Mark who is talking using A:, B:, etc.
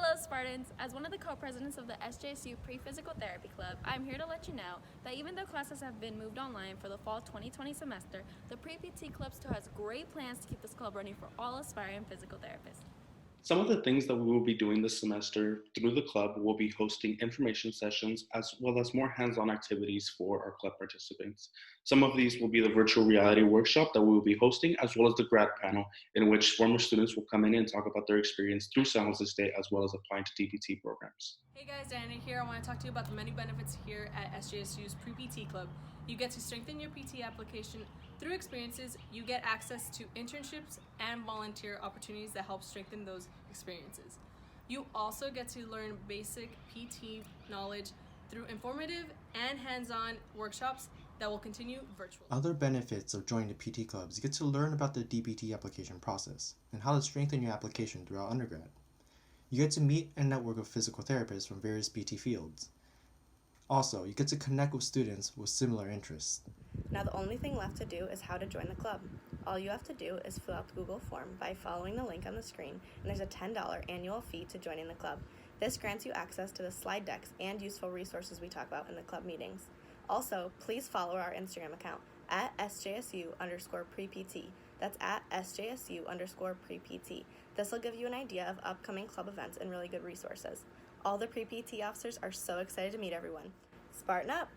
A: Hello Spartans! As one of the co-presidents of the SJSU Pre-Physical Therapy Club, I'm here to let you know that even though classes have been moved online for the fall 2020 semester, the Pre-PT Club still has great plans to keep this club running for all aspiring physical therapists.
B: Some of the things that we will be doing this semester through the club will be hosting information sessions as well as more hands-on activities for our club participants. Some of these will be the virtual reality workshop that we will be hosting, as well as the grad panel, in which former students will come in and talk about their experience through San Jose State as well as applying to DPT programs.
C: Hey guys, Diana here. I want to talk to you about the many benefits here at SJSU's Pre-PT Club. You get to strengthen your PT application through experiences. You get access to internships and volunteer opportunities that help strengthen those experiences. You also get to learn basic PT knowledge through informative and hands-on workshops that will continue virtually.
D: Other benefits of joining the PT clubs, you get to learn about the DPT application process and how to strengthen your application throughout undergrad. You get to meet and network with physical therapists from various PT fields. Also, you get to connect with students with similar interests.
E: Now the only thing left to do is how to join the club. All you have to do is fill out the Google form by following the link on the screen, and there's a $10 annual fee to joining the club. This grants you access to the slide decks and useful resources we talk about in the club meetings. Also, please follow our Instagram account at SJSU_pre-PT. That's at SJSU_pre-PT. This will give you an idea of upcoming club events and really good resources. All the pre-PT officers are so excited to meet everyone. Spartan up!